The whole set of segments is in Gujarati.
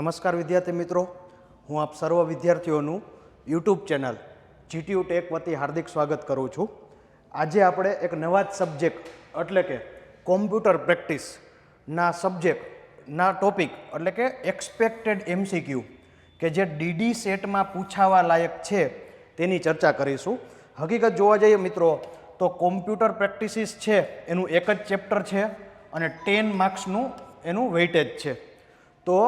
નમસ્કાર વિદ્યાર્થી મિત્રો, હું આપ સર્વ વિદ્યાર્થીઓનું યુટ્યુબ ચેનલ જીટીયુ ટેક વતી હાર્દિક સ્વાગત કરું છું. આજે આપણે એક નવા જ સબ્જેક્ટ એટલે કે કોમ્પ્યુટર પ્રેક્ટિસના સબ્જેક્ટના ટોપિક એટલે કે એક્સપેક્ટેડ એમસીક્યુ કે જે ડીડી સેટમાં પૂછાવા લાયક છે તેની ચર્ચા કરીશું. હકીકત જોવા જઈએ મિત્રો તો કોમ્પ્યુટર પ્રેક્ટિસિસ છે એનું એક જ ચેપ્ટર છે અને 10 માર્ક્સનું એનું વેઇટેજ છે. તો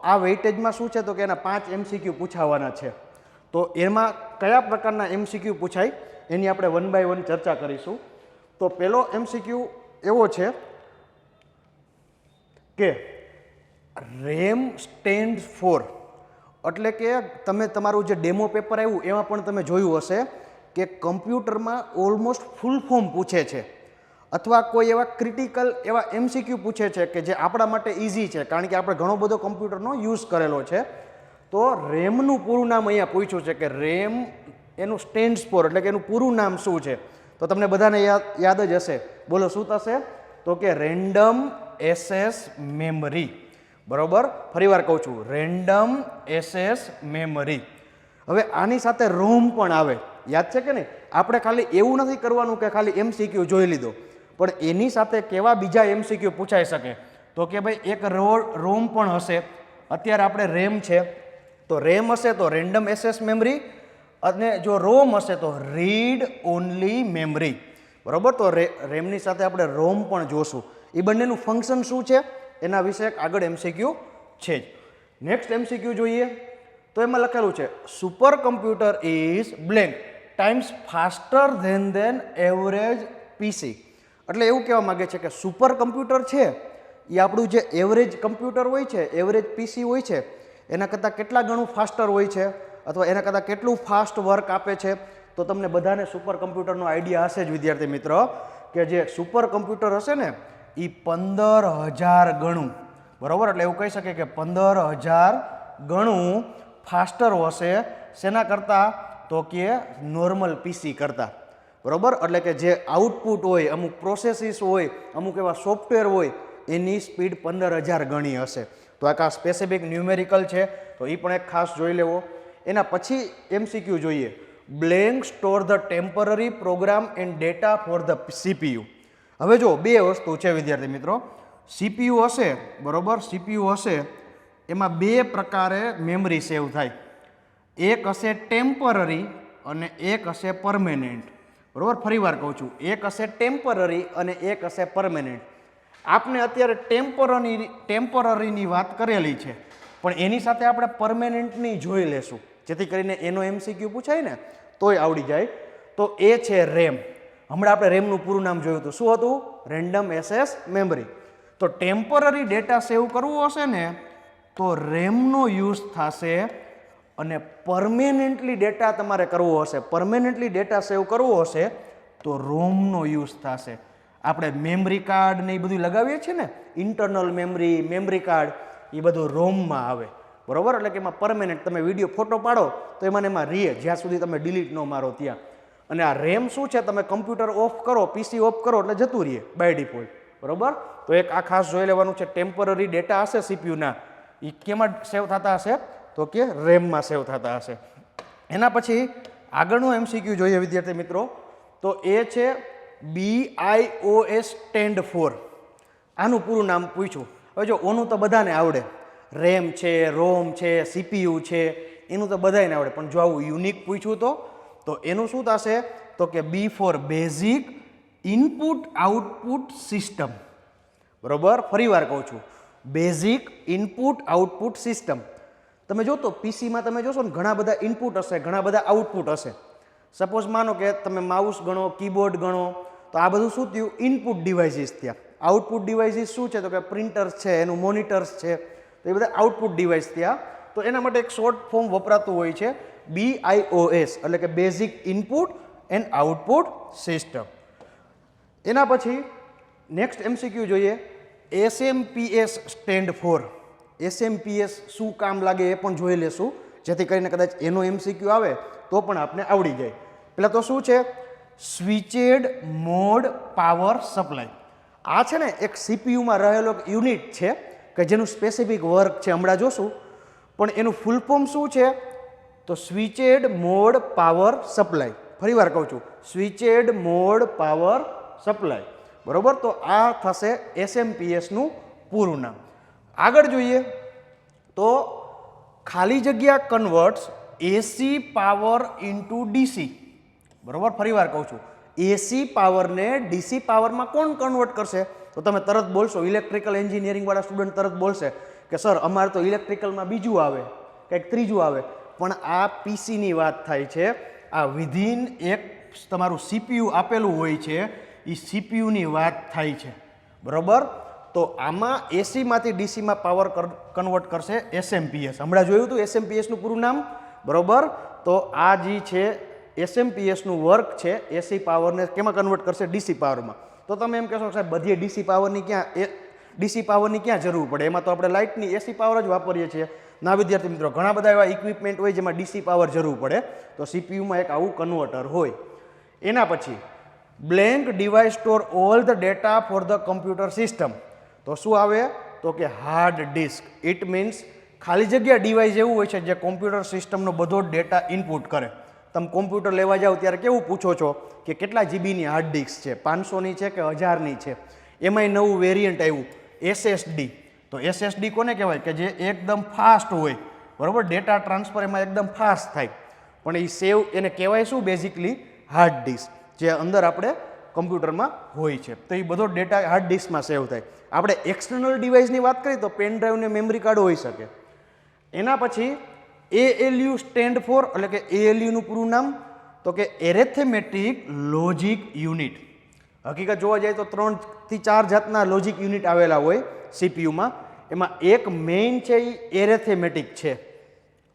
આ વેઇટેજમાં શું છે તો કે એના 5 એમસીક્યુ પૂછાવાના છે. તો એમાં કયા પ્રકારના એમસીક્યુ પૂછાય એની આપણે 1 બાય 1 ચર્ચા કરીશું. તો પહેલો એમસીક્યુ એવો છે કે રેમ સ્ટેન્ડ્સ ફોર, એટલે કે તમે તમારું જે ડેમો પેપર આવ્યું એમાં પણ તમે જોયું હશે કે કમ્પ્યુટરમાં ઓલમોસ્ટ ફૂલ ફોર્મ પૂછે છે અથવા કોઈ એવા ક્રિટિકલ એવા એમસીક્યુ પૂછે છે કે જે આપણા માટે ઇઝી છે કારણ કે આપણે ઘણો બધો કમ્પ્યુટરનો યુઝ કરેલો છે. તો રેમનું પૂરું નામ અહીંયા પૂછ્યું છે કે રેમ એનું સ્ટેન્ડ્સ ફોર એટલે કે એનું પૂરું નામ શું છે. તો તમને બધાને યાદ જ હશે. બોલો શું થશે તો કે રેન્ડમ એસેસ મેમરી. બરોબર, ફરી વાર કહું છું, રેન્ડમ એસેસ મેમરી. હવે આની સાથે રોમ પણ આવે, યાદ છે કે નહીં? આપણે ખાલી એવું નથી કરવાનું કે ખાલી એમસીક્યુ જોઈ લીધો, પણ એની સાથે કેવા બીજા એમસીક્યુ પૂછાઈ શકે તો કે ભાઈ એક રોમ પણ હશે. અત્યારે આપણે રેમ છે તો રેમ હશે તો રેન્ડમ એસેસ મેમરી, અને જો રોમ હશે તો રીડ ઓનલી મેમરી. બરોબર, તો રેમની સાથે આપણે રોમ પણ જોશું. એ બંનેનું ફંક્શન શું છે એના વિશે આગળ એમસીક્યુ છે જ. નેક્સ્ટ એમસીક્યુ જોઈએ તો એમાં લખેલું છે super computer is blank times faster than average PC. એટલે એવું કહેવા માગે છે કે સુપર કમ્પ્યુટર છે એ આપણું જે એવરેજ કમ્પ્યુટર હોય છે, એવરેજ પીસી હોય છે, એના કરતાં કેટલા ગણું ફાસ્ટર હોય છે અથવા એના કરતાં કેટલું ફાસ્ટ વર્ક આપે છે. તો તમને બધાને સુપર કમ્પ્યુટરનો આઈડિયા હશે જ વિદ્યાર્થી મિત્રો કે જે સુપર કમ્પ્યુટર હશે ને એ 15,000 ગણું, બરાબર, એટલે એવું કહી શકે કે 15,000 ગણું ફાસ્ટર હશે. શેના કરતાં તો કે નોર્મલ પીસી કરતાં. બરાબર, એટલે કે જે આઉટપુટ હોય, અમુક પ્રોસેસીસ હોય, અમુક એવા સોફ્ટવેર હોય એની સ્પીડ 15,000 ગણી હશે. તો આ સ્પેસિફિક ન્યુમેરિકલ છે તો એ પણ એક ખાસ જોઈ લેવો. એના પછી એમસીક્યુ જોઈએ blank store the temporary program and data for the CPU. હવે જો બે વસ્તુ છે વિદ્યાર્થી મિત્રો, સીપીયુ હશે, બરાબર, સીપીયુ હશે એમાં બે પ્રકારે મેમરી સેવ થાય. એક હશે ટેમ્પરરી અને એક હશે પરમેનન્ટ. બરાબર, ફરી વાર કહું છું, એક હશે ટેમ્પરરી અને એક હશે પરમેનન્ટ. આપણે અત્યારે ટેમ્પરરીની વાત કરેલી છે પણ એની સાથે આપણે પરમેનન્ટની જોઈ લેશું જેથી કરીને એનો એમસીક્યુ પૂછાય ને તોય આવડી જાય. તો એ છે રેમ. હમણાં આપણે રેમનું પૂરું નામ જોયું હતું, શું હતું? Random ashes memory. તો ટેમ્પરરી ડેટા સેવ કરવું હશે ને તો રેમનો યુઝ થશે, અને પરમેનન્ટલી ડેટા તમારે કરવો હશે, પરમેનન્ટલી ડેટા સેવ કરવો હશે તો રોમનો યુઝ થશે. આપણે મેમરી કાર્ડ ને એ બધું લગાવીએ છીએ ને, ઇન્ટરનલ મેમરી, મેમરી કાર્ડ, એ બધું રોમમાં આવે. બરાબર, એટલે કે એમાં પરમેનન્ટ તમે વિડીયો ફોટો પાડો તો એમાં રહે જ્યાં સુધી તમે ડિલીટ ન મારો ત્યાં. અને આ રેમ શું છે, તમે કમ્પ્યુટર ઓફ કરો, પીસી ઓફ કરો એટલે જતું રહે બાય ડિફોલ્ટ. બરાબર, તો એક આ ખાસ જોઈ લેવાનું છે. ટેમ્પરરી ડેટા હશે સીપીયુના એ કેમાં સેવ થતા હશે તો કે રેમમાં સેવ થતા હશે. એના પછી આગળનું એમસીક્યુ જોઈએ વિદ્યાર્થી મિત્રો તો એ છે BIOS સ્ટેન્ડ ફોર. આનું પૂરું નામ પૂછ્યું. હવે જો ઓનું તો બધાને આવડે, રેમ છે, રોમ છે, સીપીયુ છે, એનું તો બધાને આવડે, પણ જો આવું યુનિક પૂછ્યું તો એનું શું થશે તો કે B for basic input output system. બરોબર, ફરી વાર કહું છું, બેઝિક ઇનપુટ આઉટપુટ સિસ્ટમ. તમે જો તો પીસીમાં તમે જોશો ને ઘણા બધા ઇનપુટ હશે, ઘણા બધા આઉટપુટ હશે. સપોઝ માનો કે તમે માઉસ ગણો, કીબોર્ડ ગણો, તો આ બધું શું થયું? ઇનપુટ ડિવાઇસીસ થયા. આઉટપુટ ડિવાઇસીસ શું છે તો કે પ્રિન્ટર્સ છે, એનું મોનિટર્સ છે, તો એ બધા આઉટપુટ ડિવાઇસ થયા. તો એના માટે એક શોર્ટ ફોર્મ વપરાતું હોય છે BIOS, એટલે કે basic input and output system. એના પછી નેક્સ્ટ એમસીક્યુ જોઈએ SMPS સ્ટેન્ડ ફોર. SMPS શું કામ લાગે એ પણ જોઈ લેશું જેથી કરીને કદાચ એનો એમસીક્યુ આવે તો પણ આપણે આવડી જાય. પહેલાં તો શું છે? સ્વિચેડ મોડ પાવર સપ્લાય. આ છે ને એક સીપીયુમાં રહેલો યુનિટ છે કે જેનું સ્પેસિફિક વર્ક છે, હમણાં જોશું. પણ એનું ફૂલ ફોર્મ શું છે? તો સ્વિચેડ મોડ પાવર સપ્લાય. ફરીવાર કહું છું, સ્વિચેડ મોડ પાવર સપ્લાય. બરોબર, તો આ થશે SMPS નું પૂરું નામ. આગળ જોઈએ તો ખાલી જગ્યા converts AC power into DC. બરોબર, ફરીવાર કહું છું, AC પાવરને DC પાવરમાં કોણ કન્વર્ટ કરશે? તો તમે તરત બોલશો, ઇલેક્ટ્રિકલ એન્જિનિયરિંગ વાળા સ્ટુડન્ટ તરત બોલશે કે સર અમારે તો ઇલેક્ટ્રિકલમાં બીજું આવે, કંઈક ત્રીજું આવે. પણ આ પીસીની વાત થાય છે. આ વિધિન એક તમારું CPU આપેલું હોય છે, એ CPUની વાત થાય છે. બરોબર, તો આમાં AC માંથી DCમાં પાવર કન્વર્ટ કરશે SMPS. હમણાં જોયું હતું SMPSનું પૂરું નામ. બરોબર, તો આ જે છે SMPSનું વર્ક છે, AC પાવરને કેમાં કન્વર્ટ કરશે? DC પાવરમાં. તો તમે એમ કહેશો સાહેબ બધી DC પાવરની ક્યાં જરૂર પડે? એમાં તો આપણે લાઇટની AC પાવર જ વાપરીએ છીએ. ના વિદ્યાર્થી મિત્રો, ઘણા બધા એવા ઇક્વિપમેન્ટ હોય જેમાં DC પાવર જરૂર પડે, તો CPUમાં એક આવું કન્વર્ટર હોય. એના પછી blank device store all the data for the computer system. તો શું આવે? તો કે હાર્ડ ડિસ્ક. ઇટ મીન્સ ખાલી જગ્યા ડિવાઇસ એવું હોય છે જે કોમ્પ્યુટર સિસ્ટમનો બધો ડેટા ઇનપુટ કરે. તમે કોમ્પ્યુટર લેવા જાઓ ત્યારે કેવું પૂછો છો કે કેટલા જીબીની હાર્ડ ડિસ્ક છે, 500ની છે કે 1000ની છે? એમાંય નવું વેરિયન્ટ આવ્યું SSD. તો SSD કોને કહેવાય? કે જે એકદમ ફાસ્ટ હોય. બરાબર, ડેટા ટ્રાન્સફર એમાં એકદમ ફાસ્ટ થાય. પણ એ સેવ એને કહેવાય શું? બેઝિકલી હાર્ડ ડિસ્ક, જે અંદર આપણે કમ્પ્યુટરમાં હોય છે. તો એ બધો ડેટા હાર્ડ ડિસ્કમાં સેવ થાય. આપણે એક્સટર્નલ ડિવાઇસની વાત કરીએ તો પેન ડ્રાઈવ ને મેમરી કાર્ડ હોઈ શકે. એના પછી ALU સ્ટેન્ડ ફોર, એટલે કે ALUનું પૂરું નામ તો કે એરેથમેટિક લોજિક યુનિટ. હકીકત જોવા જાય તો 3 થી 4 જાતના લોજિક યુનિટ આવેલા હોય CPUમાં. એમાં એક મેઇન છે એ એરેથમેટિક છે.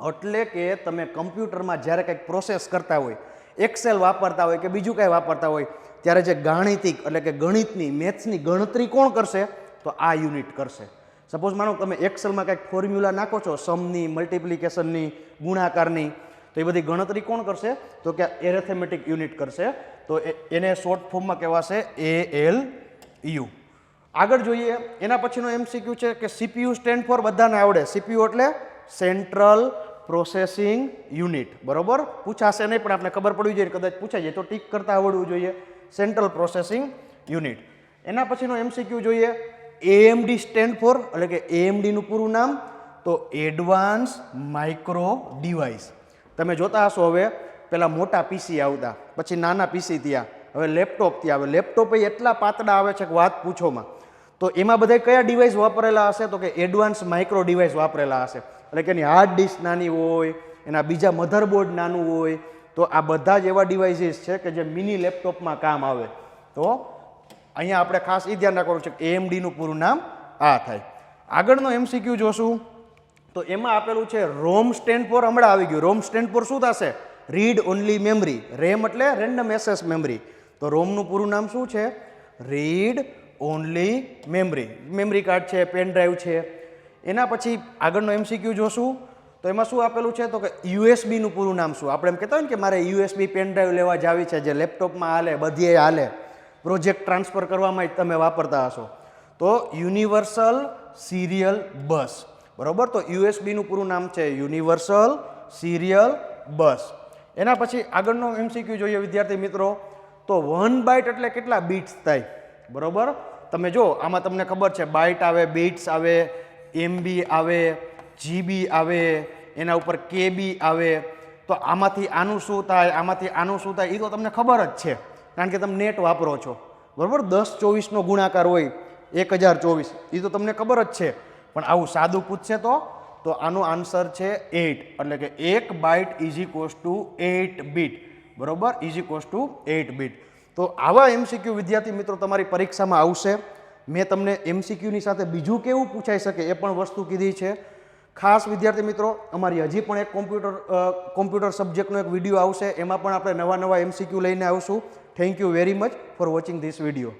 એટલે કે તમે કમ્પ્યુટરમાં જ્યારે કંઈક પ્રોસેસ કરતા હોય, એક્સેલ વાપરતા હોય કે બીજું કંઈ વાપરતા હોય, ત્યારે જે ગાણિતિક એટલે કે ગણિતની મેથ્સની ગણતરી કોણ કરશે? તો આ યુનિટ કરશે. સપોઝ માનો તમે એક્સેલમાં કંઈક ફોર્મ્યુલા નાખો છો, સમની, મલ્ટિપ્લિકેશનની, ગુણાકારની, તો એ બધી ગણતરી કોણ કરશે? તો કે એરેથમેટિક યુનિટ કરશે. તો એને શોર્ટ ફોર્મમાં કહેવાશે ALU. આગળ જોઈએ, એના પછીનો MCQ છે કે CPU સ્ટેન્ડ ફોર, બધાને આવડે. CPU એટલે સેન્ટ્રલ પ્રોસેસિંગ યુનિટ. બરોબર, પૂછાશે નહીં પણ આપણે ખબર પડવી જોઈએ, કદાચ પૂછાઈ જાય તો ટીક કરતા આવડવું જોઈએ. Central processing unit. એના પછીનો MCQ જોઈએ, AMD સ્ટેન્ડ ફોર, એટલે કે AMDનું પૂરું નામ તો એડવાન્સ માઇક્રો ડિવાઇસ. તમે જોતા હશો હવે પેલા મોટા PC આવતા, પછી નાના PC થયા, હવે લેપટોપ થયા. હવે લેપટોપ એટલા પાતળા આવે છે કે વાત પૂછોમાં. તો એમાં બધા કયા ડિવાઇસ વાપરેલા હશે? તો કે એડવાન્સ માઇક્રો ડિવાઇસ વાપરેલા હશે. એટલે કે એની હાર્ડ ડિસ્ક નાની હોય, એના બીજા મધરબોર્ડ નાનું હોય. તો આ બધા જ એવા ડિવાઇસીસ છે કે જે મિની લેપટોપમાં કામ આવે. તો અહીંયા આપણે ખાસ એ ધ્યાન રાખવાનું છે કે AMDનું પૂરું નામ આ થાય. આગળનો MCQ જોશું તો એમાં આપેલું છે ROM સ્ટેન્ડ ફોર. હમણાં આવી ગયું. ROM સ્ટેન્ડ ફોર શું થશે? Read only memory. RAM એટલે રેન્ડમ એક્સેસ મેમરી. તો ROMનું પૂરું નામ શું છે? Read only memory. Memory card છે, પેન ડ્રાઈવ છે. એના પછી આગળનો MCQ જોશું તો એમાં શું આપેલું છે? તો કે USBનું પૂરું નામ શું? આપણે એમ કહેતા હોય ને કે મારે USB પેન ડ્રાઈવ લેવા જાવી છે, જે લેપટોપમાં હાલે, બધીએ હાલે, પ્રોજેક્ટ ટ્રાન્સફર કરવામાં તમે વાપરતા હશો. તો યુનિવર્સલ સિરિયલ બસ. બરોબર, તો USBનું પૂરું નામ છે યુનિવર્સલ સિરિયલ બસ. એના પછી આગળનો MCQ જોઈએ વિદ્યાર્થી મિત્રો, તો 1 બાઇટ એટલે કેટલા બીટ્સ થાય? બરોબર, તમે જો આમાં તમને ખબર છે બાઇટ આવે, બીટ્સ આવે, MB આવે, GB આવે, એના ઉપર KB આવે. તો આમાંથી આનું શું થાય, આમાંથી આનું શું થાય, એ તો તમને ખબર જ છે, કારણ કે તમે નેટ વાપરો છો. બરાબર, 1024નો ગુણાકાર હોય 1024, એ તો તમને ખબર જ છે. પણ આવું સાદું પૂછશે તો આનો આન્સર છે 8. એટલે કે 1 byte is equals to 8 bit. બરોબર, ઇઝ ઇક્વલ્સ ટુ 8 બીટ. તો આવા MCQ વિદ્યાર્થી મિત્રો તમારી પરીક્ષામાં આવશે. મેં તમને MCQની સાથે બીજું કેવું પૂછાઈ શકે એ પણ વસ્તુ કીધી છે. ખાસ વિદ્યાર્થી મિત્રો, અમારી હજી પણ એક કોમ્પ્યુટર સબ્જેક્ટનો એક વિડીયો આવશે. એમાં પણ આપણે નવા MCQ લઈને આવશું. Thank you very much for watching this video.